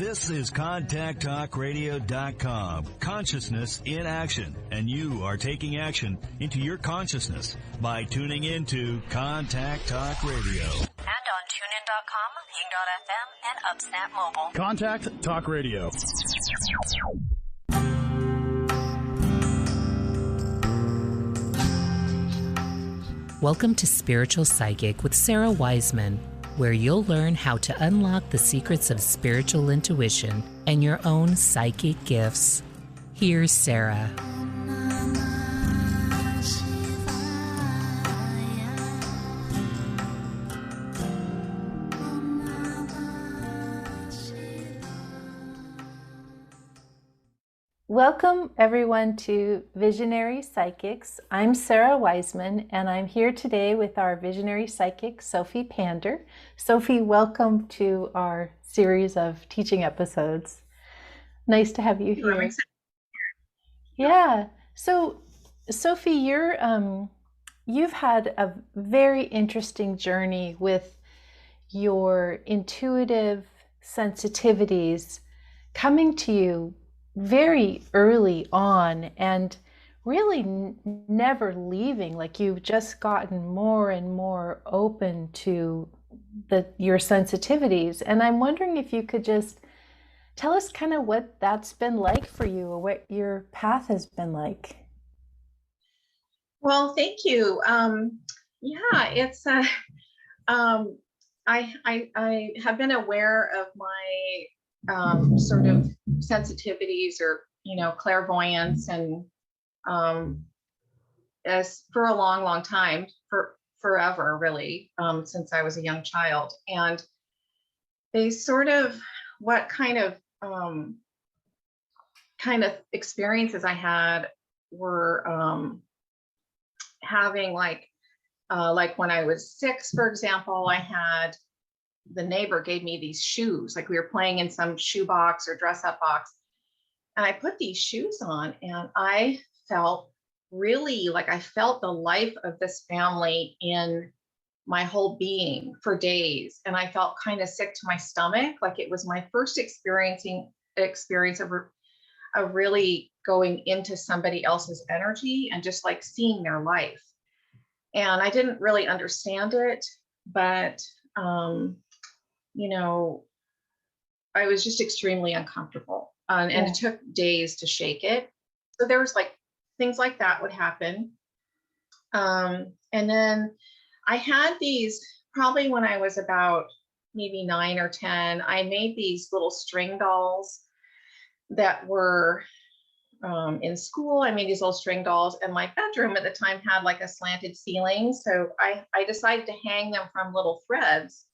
This is ContactTalkRadio.com. Consciousness in action. And you are taking action into your consciousness by tuning into Contact Talk Radio. And on TuneIn.com, Ping.fm, and UpSnap Mobile. Contact Talk Radio. Welcome to Spiritual Psychic with Sara Wiseman, where you'll learn how to unlock the secrets of spiritual intuition and your own psychic gifts. Here's Sara. Welcome everyone to Visionary Psychics. I'm Sara Wiseman and I'm here today with our visionary psychic, Sophie Pander. Sophie, welcome to our series of teaching episodes. Nice to have you here. Yeah. So Sophie, you've had a very interesting journey with your intuitive sensitivities coming to you very early on and really never leaving. Like you've just gotten more and more open to your sensitivities. And I'm wondering if you could just tell us kind of what that's been like for you, or what your path has been like. Well, thank you. It's I have been aware of my sort of sensitivities, or clairvoyance, and as for a long time, forever really, since I was a young child. And they sort of, what kind of experiences I had were having like when I was 6, for example, the neighbor gave me these shoes, like we were playing in some shoe box or dress up box. And I put these shoes on and I felt really like I felt the life of this family in my whole being for days. And I felt kind of sick to my stomach. Like it was my first experience of really going into somebody else's energy and just like seeing their life. And I didn't really understand it, but I was just extremely uncomfortable, and it took days to shake it. So there was like things like that would happen. And then I had these, probably when I was about maybe 9 or 10, I made these little string dolls that were in school. I made these little string dolls, and my bedroom at the time had like a slanted ceiling. So I decided to hang them from little threads.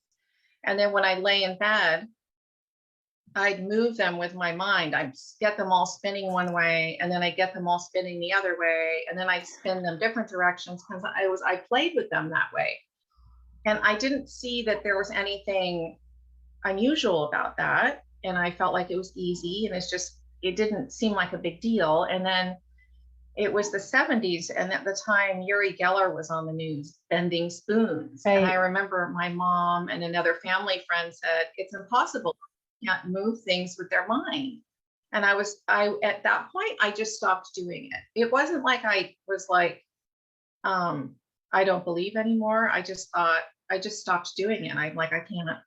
And then when I lay in bed, I'd move them with my mind. I'd get them all spinning one way, and then I get them all spinning the other way, and then I'd spin them different directions, because I played with them that way. And I didn't see that there was anything unusual about that. And I felt like it was easy, and it didn't seem like a big deal. And then it was the 70s, and at the time Uri Geller was on the news bending spoons. Right. And I remember my mom and another family friend said, "It's impossible. You can't move things with their mind." And I at that point, I just stopped doing it. It wasn't like I was like, I don't believe anymore. I just stopped doing it. I'm like, I can't.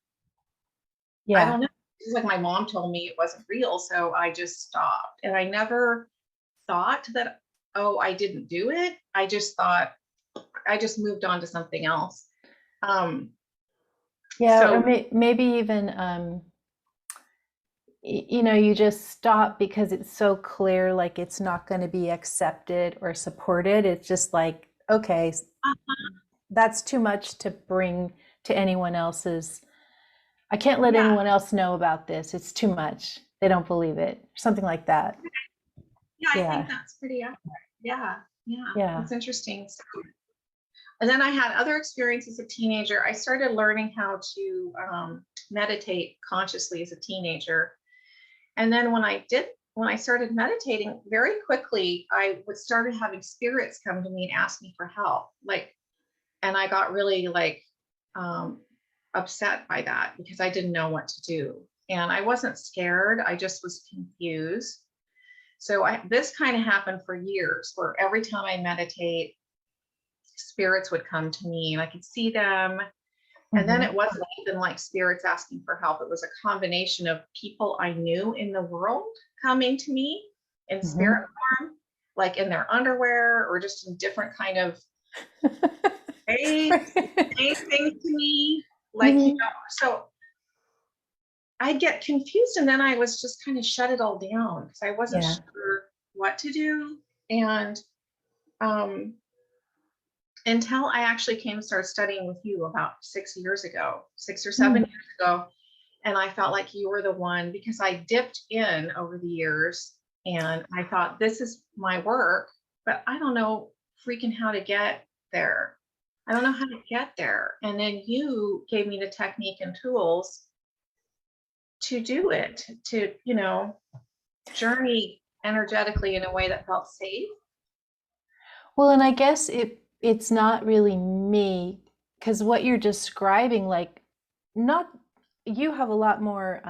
Yeah. I don't know. It's like my mom told me it wasn't real, so I just stopped. And I never thought that, I didn't do it. I just thought I just moved on to something else. Or maybe even you just stop because it's so clear, like it's not going to be accepted or supported. It's just like, okay, that's too much to bring to anyone else's. I can't let anyone else know about this. It's too much. They don't believe it. Something like that. I think that's pretty accurate. Yeah. That's interesting. And then I had other experiences as a teenager. I started learning how to meditate consciously as a teenager. And then when I started meditating, very quickly, I started having spirits come to me and ask me for help. And I got really upset by that, because I didn't know what to do. and I wasn't scared. I just was confused. So this kind of happened for years, where every time I meditate, spirits would come to me and I could see them. And then it wasn't even like spirits asking for help. It was a combination of people I knew in the world coming to me in spirit form, like in their underwear or just in different kind of saying things to me. Like, you know, so I'd get confused, and then I was just kind of shut it all down because I wasn't sure what to do. And until I actually came and started studying with you about 6 or 7 years ago. And I felt like you were the one, because I dipped in over the years and I thought, this is my work, but I don't know freaking how to get there. I don't know how to get there. And then you gave me the technique and tools to do it, to, you know, journey energetically in a way that felt safe. Well, and I guess it's not really me, because what you're describing, like, not, you have a lot more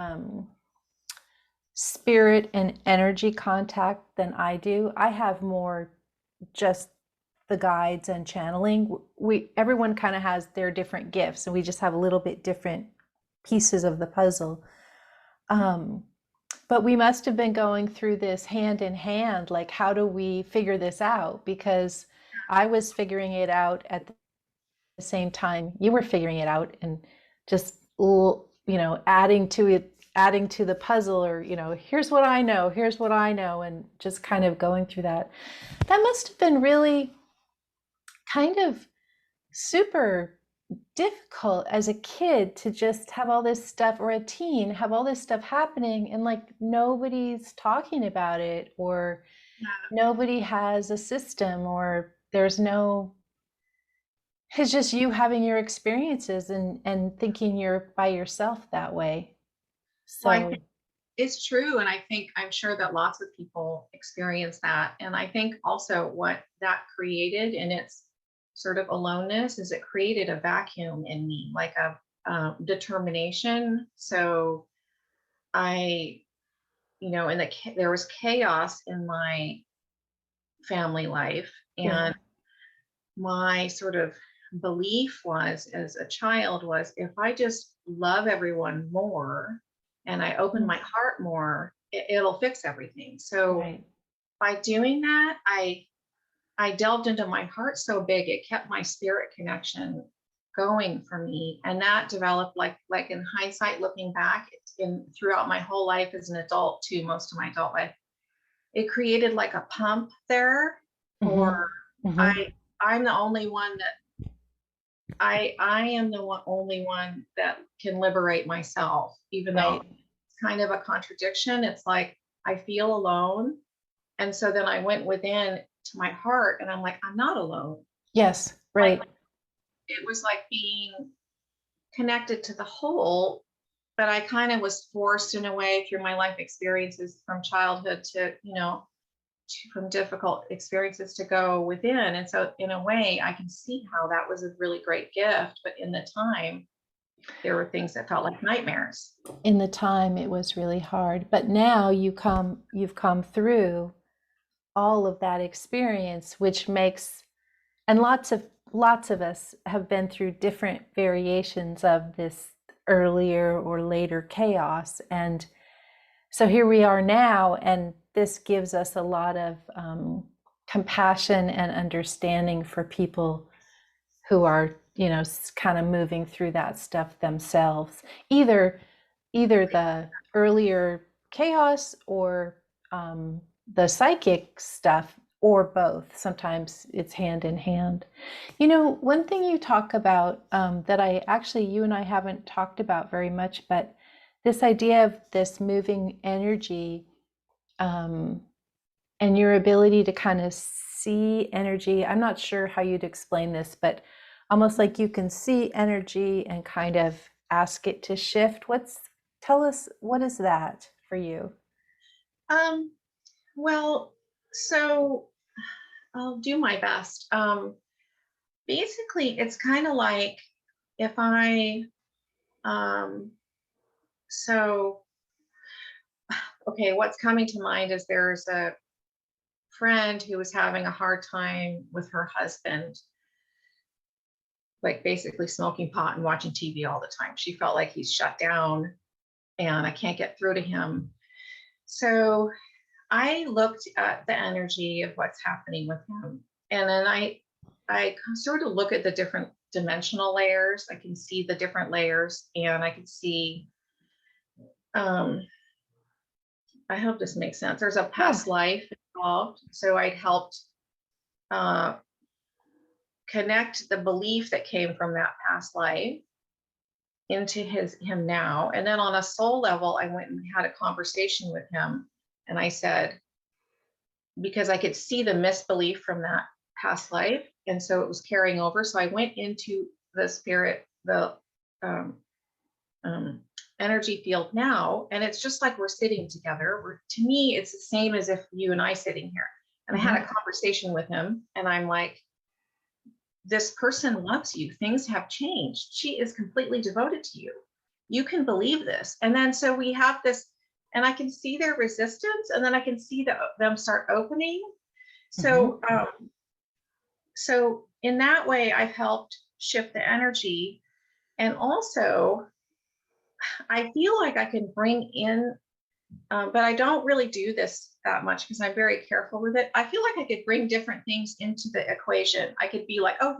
spirit and energy contact than I do. I have more just the guides and channeling. Everyone kind of has their different gifts, and we just have a little bit different pieces of the puzzle. But we must have been going through this hand in hand, like, how do we figure this out? Because I was figuring it out at the same time you were figuring it out, and just, you know, adding to the puzzle, or, you know, here's what I know, and just kind of going through that. That must have been really kind of super difficult as a kid to just have all this stuff, or a teen have all this stuff happening, and like nobody's talking about it, or nobody has a system, or there's no, it's just you having your experiences and thinking you're by yourself that way. So well, I think it's true. And I'm sure that lots of people experience that. And I think also what that created in its sort of aloneness is it created a vacuum in me, like a determination. So I, you know, there was chaos in my family life, and my sort of belief was, as a child, was, if I just love everyone more and I open my heart more, it'll fix everything. So by doing that, I delved into my heart so big, it kept my spirit connection going for me. And that developed, like in hindsight, looking back, throughout my whole life as an adult, to most of my adult life, it created like a pump there. Or I'm the only one that I am the only one that can liberate myself, even though it's kind of a contradiction. It's like I feel alone. And so then I went within to my heart, and I'm like, I'm not alone. Yes, right. Like, it was like being connected to the whole, but I kind of was forced in a way through my life experiences from childhood to, you know, from difficult experiences to go within. And so in a way, I can see how that was a really great gift. But in the time, there were things that felt like nightmares. In the time, it was really hard. But now you've come through all of that experience, which makes, and lots of us have been through different variations of this earlier or later chaos. And so here we are now, and this gives us a lot of compassion and understanding for people who are, you know, kind of moving through that stuff themselves, either the earlier chaos or the psychic stuff, or both. Sometimes it's hand in hand. You know, one thing you talk about that you and I haven't talked about very much, but this idea of this moving energy, and your ability to kind of see energy. I'm not sure how you'd explain this, but almost like you can see energy and kind of ask it to shift. Tell us, what is that for you? Well, so I'll do my best. Basically, it's kind of like if I, so okay, what's coming to mind is there's a friend who was having a hard time with her husband, like basically smoking pot and watching TV all the time. She felt like he's shut down and I can't get through to him. So I looked at the energy of what's happening with him. And then I sort of look at the different dimensional layers. I can see the different layers, and I can see, I hope this makes sense. There's a past life involved. So I'd helped connect the belief that came from that past life into him now. And then on a soul level, I went and had a conversation with him. And I said, because I could see the misbelief from that past life. And so it was carrying over. So I went into the spirit, the energy field now. And it's just like we're sitting together. To me, it's the same as if you and I sitting here. And I had a conversation with him, and I'm like, this person loves you. Things have changed. She is completely devoted to you. You can believe this. And then so we have this, and I can see their resistance, and then I can see them start opening. So, so in that way, I've helped shift the energy. And also, I feel like I can bring in, but I don't really do this that much because I'm very careful with it. I feel like I could bring different things into the equation. I could be like, oh,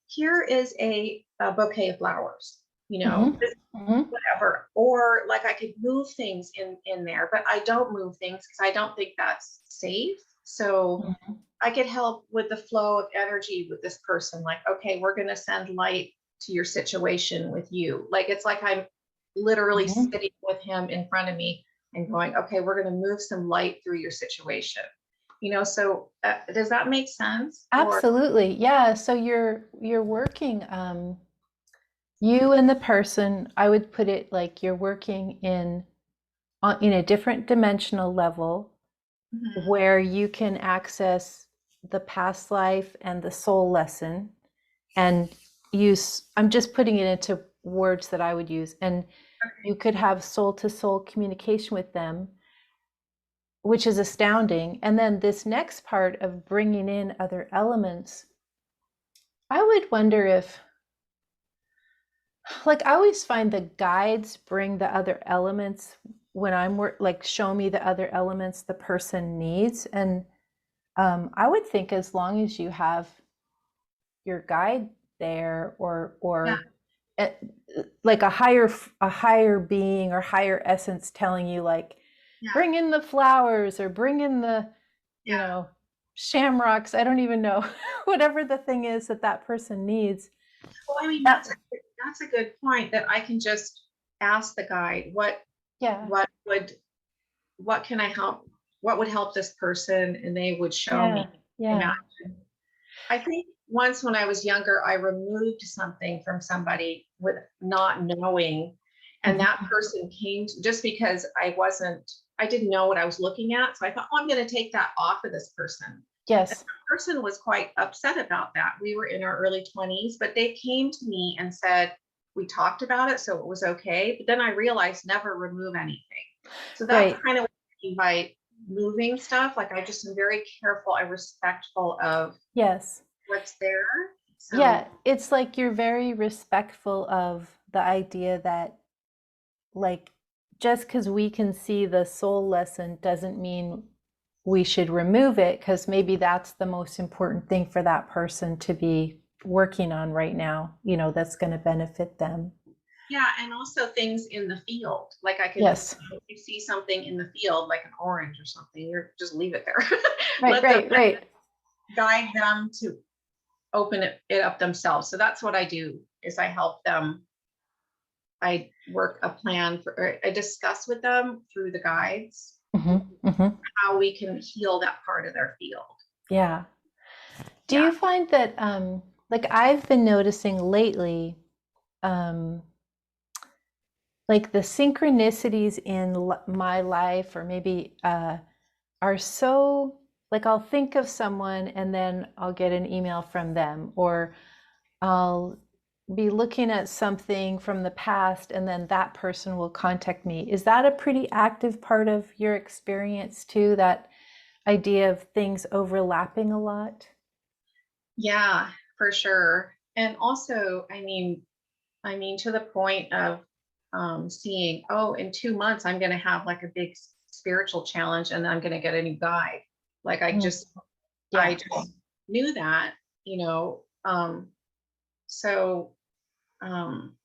here is a bouquet of flowers, whatever. Or like I could move things in there, but I don't move things because I don't think that's safe. So I could help with the flow of energy with this person. Like, okay, we're going to send light to your situation with you. Like, it's like I'm literally sitting with him in front of me and going, okay, we're going to move some light through your situation. So does that make sense? Absolutely. Yeah. So you're working, you and the person, I would put it like you're working in a different dimensional level where you can access the past life and the soul lesson and I'm just putting it into words that I would use. And you could have soul to soul communication with them, which is astounding. And then this next part of bringing in other elements, I would wonder if, like, I always find the guides bring the other elements when I'm show me the other elements the person needs. And I would think as long as you have your guide there or like a higher being or higher essence telling you like, bring in the flowers or bring in the, shamrocks. I don't even know, whatever the thing is that person needs. Well, I mean, that's a good point that I can just ask the guide, what can I help? What would help this person? And they would show me. Imagine. I think once when I was younger, I removed something from somebody with not knowing. And that person came just because I didn't know what I was looking at. So I thought, I'm going to take that off of this person. Yes. And the person was quite upset about that. We were in our early 20s, but they came to me and said, we talked about it, so it was okay. But then I realized never remove anything. So that's kind of what I mean by moving stuff. Like I just am very careful and respectful of what's there. So. Yeah, it's like you're very respectful of the idea that like just because we can see the soul lesson doesn't mean we should remove it, because maybe that's the most important thing for that person to be working on right now, that's going to benefit them. Yeah, and also things in the field. Like I could if you see something in the field, like an orange or something, you're just leave it there. Right. Guide them to open it up themselves. So that's what I do is I help them. I work a plan I discuss with them through the guides how we can heal that part of their field. Yeah. Do you find that, like I've been noticing lately, like the synchronicities in my life or maybe are so, like I'll think of someone and then I'll get an email from them, or I'll be looking at something from the past and then that person will contact me. Is that a pretty active part of your experience too, that idea of things overlapping a lot? Yeah, for sure. And also, to the point of seeing, oh, in 2 months, I'm going to have like a big spiritual challenge and I'm going to get a new guide. Like I Mm, just, I yeah, just knew that, you know. So, um,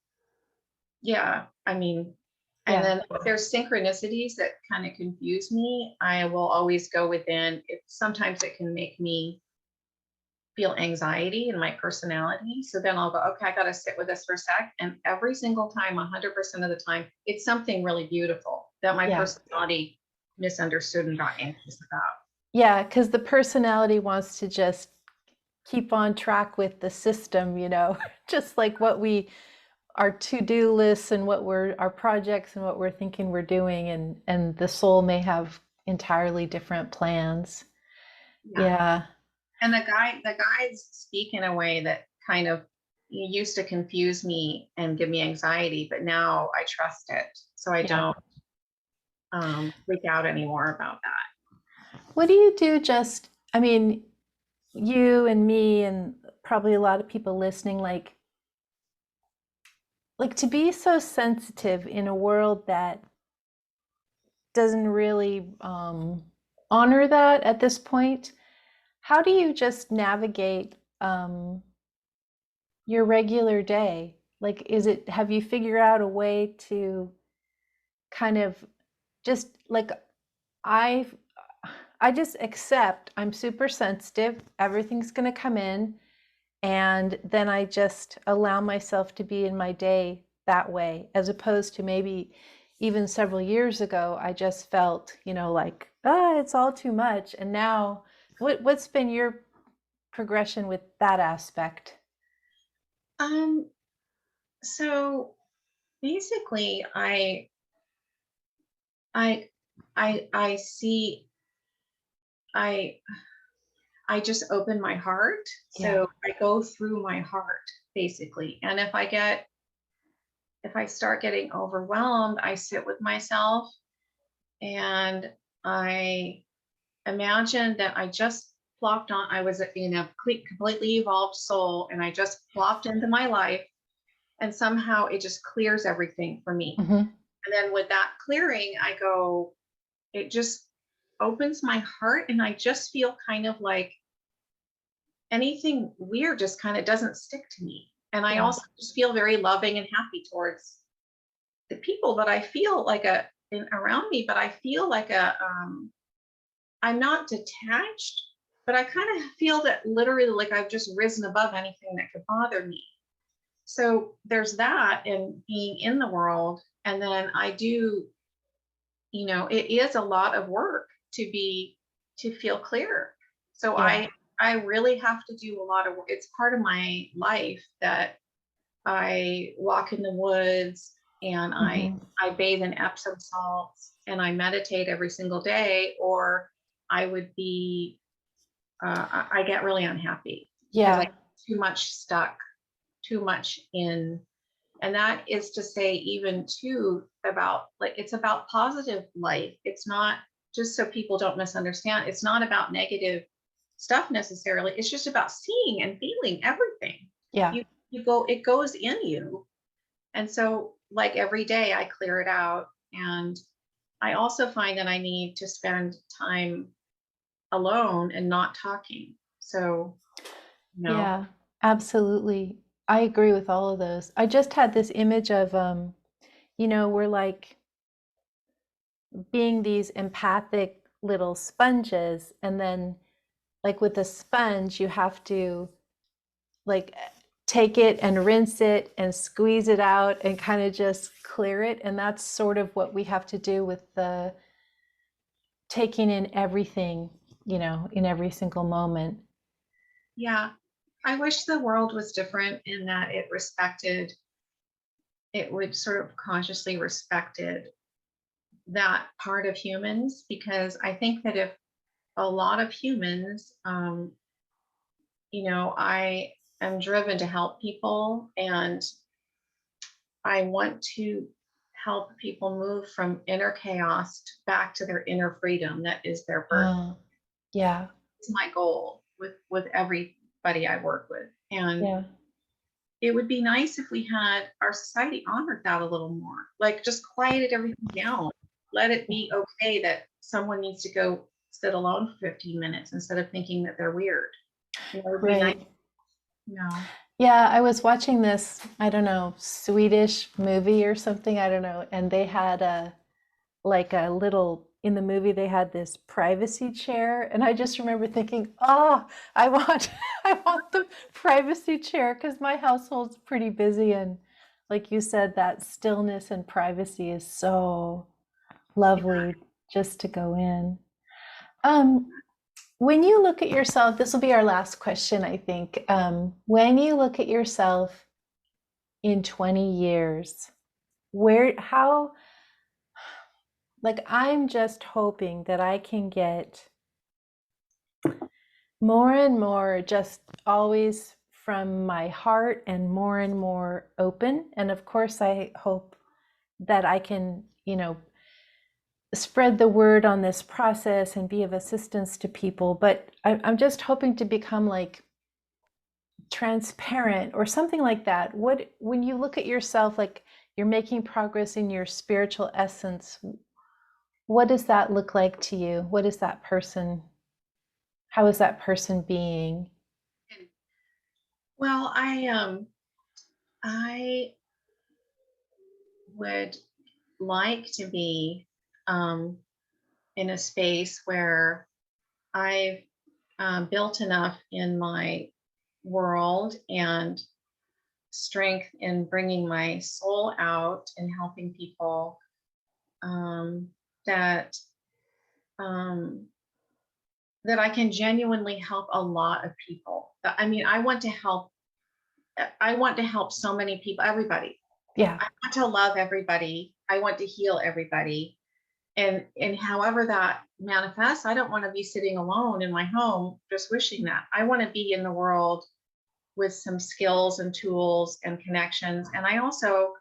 yeah, and yeah, then if there's synchronicities that kind of confuse me, I will always go within it. Sometimes it can make me feel anxiety in my personality. So then I'll go, okay, I got to sit with this for a sec. And every single time, 100% of the time, it's something really beautiful that my yeah. personality misunderstood and got anxious about. Yeah, because the personality wants to just keep on track with the system, just like our to-do lists and our projects and what we're thinking we're doing, and the soul may have entirely different plans. Yeah. Yeah. And the guides speak in a way that kind of used to confuse me and give me anxiety, but now I trust it. So I Yeah. don't freak out anymore about that. What do you do you and me and probably a lot of people listening, like to be so sensitive in a world that doesn't really honor that at this point. How do you just navigate your regular day? Like, have you figured out a way to kind of just like, I I just accept I'm super sensitive, everything's going to come in, and then I just allow myself to be in my day that way, as opposed to maybe even several years ago, I just felt, like, it's all too much. And now, what's been your progression with that aspect? Um, so basically I I see I I just open my heart. Yeah. So I go through my heart basically. And if I start getting overwhelmed, I sit with myself and I imagine that I just plopped on, I was in a completely evolved soul and I just plopped into my life and somehow it just clears everything for me. Hmm. And then with that clearing, it just opens my heart and I just feel kind of like anything weird just kind of doesn't stick to me. And I Yeah. also just feel very loving and happy towards the people that I feel like around me, but I feel like I'm not detached, but I kind of feel that literally like I've just risen above anything that could bother me. So there's that in being in the world. And then I do, it is a lot of work to feel clear. So Yeah. I really have to do a lot of work. It's part of my life that I walk in the woods and Hmm. I bathe in Epsom salts and I meditate every single day, or I would be I get really unhappy because I Yeah. get too much stuck, too much in. And that is to say, even too, about like it's about positive life. It's not, just so people don't misunderstand, it's not about negative stuff necessarily. It's just about seeing and feeling everything. Yeah. It goes in you. And so like every day I clear it out. And I also find that I need to spend time alone and not talking. So, Yeah, absolutely. I agree with all of those. I just had this image of, we're like being these empathic little sponges, and then like with a sponge, you have to like take it and rinse it and squeeze it out and kind of just clear it. And that's sort of what we have to do with the taking in everything, in every single moment. yeah, I wish the world was different in that it would sort of consciously respected that part of humans, because I think that if a lot of humans, I am driven to help people, and I want to help people move from inner chaos back to their inner freedom that is their birth. Yeah. It's my goal with everybody I work with. And Yeah. it would be nice if we had our society honored that a little more, like just quieted everything down. Let it be okay that someone needs to go sit alone for 15 minutes instead of thinking that they're weird. It would be nice, Right. you know. Yeah, I was watching this, I don't know, Swedish movie or something, I don't know, and they had a little in the movie they had this privacy chair, and I just remember thinking, "Oh, I want I want the privacy chair because my household's pretty busy, and like you said, that stillness and privacy is so lovely just to go in." Um, when you look at yourself, this will be our last question, I think. When you look at yourself in 20 years, how, like, I'm just hoping that I can get more and more just always from my heart and more open. And of course, I hope that I can, spread the word on this process and be of assistance to people. But I'm just hoping to become like transparent or something like that. When you look at yourself, like you're making progress in your spiritual essence, what does that look like to you? What is that person? How is that person being? Well, I would like to be in a space where I've built enough in my world and strength in bringing my soul out and helping people, that um, that I can genuinely help a lot of people. I mean, I want to help. I want to help so many people, everybody. Yeah. I want to love everybody. I want to heal everybody. And however that manifests, I don't want to be sitting alone in my home just wishing that. I want to be in the world with some skills and tools and connections. And I also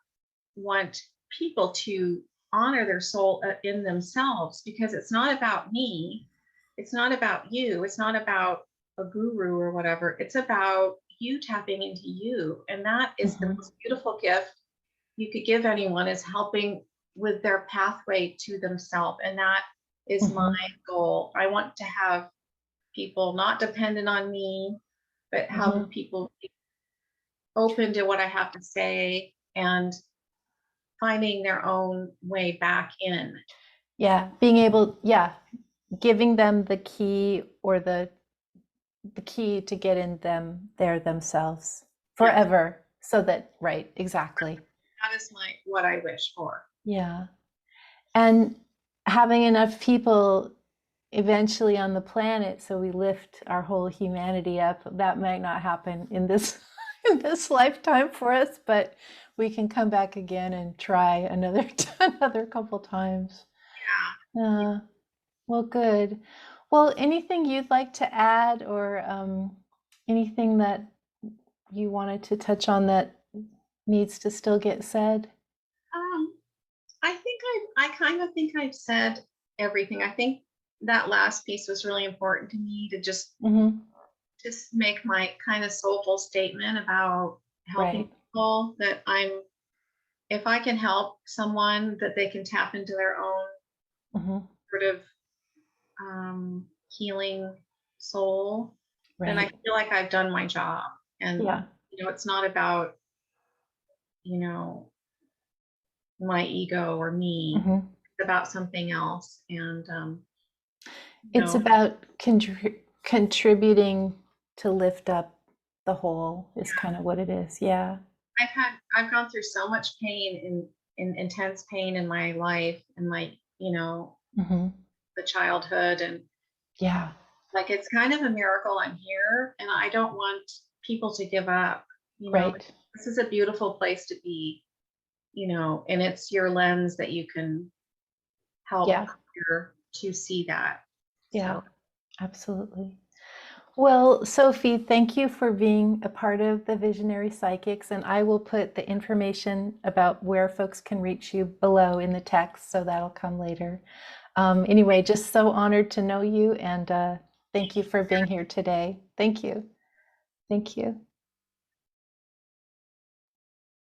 want people to honor their soul in themselves, because it's not about me. It's not about you. It's not about a guru or whatever. It's about you tapping into you. And that is the most beautiful gift you could give anyone, is helping with their pathway to themselves. And that is my goal. I want to have people not dependent on me, but have people be open to what I have to say and finding their own way back in. Yeah. Being able, giving them the key, or the key to get in them there themselves forever. So that, right, exactly. That is what I wish for. Yeah. And having enough people eventually on the planet so we lift our whole humanity up. That might not happen in this in this lifetime for us, but we can come back again and try another couple times. Yeah. Well, good. Well, anything you'd like to add, or anything that you wanted to touch on that needs to still get said? I think I kind of think I've said everything. I think that last piece was really important to me, to just make my kind of soulful statement about helping people, that if I can help someone, that they can tap into their own sort of healing soul, then I feel like I've done my job. And it's not about my ego or me. It's about something else. And it's about contributing to lift up the whole is kind of what it is. Yeah. I've gone through so much pain, in intense pain in my life, and the childhood, and like, it's kind of a miracle I'm here, and I don't want people to give up. This is a beautiful place to be, and it's your lens that you can help to see that. Yeah, absolutely. Well, Sophie, thank you for being a part of the Visionary Psychics, and I will put the information about where folks can reach you below in the text, so that'll come later. Anyway, just so honored to know you, and thank you for being here today. Thank you. Thank you.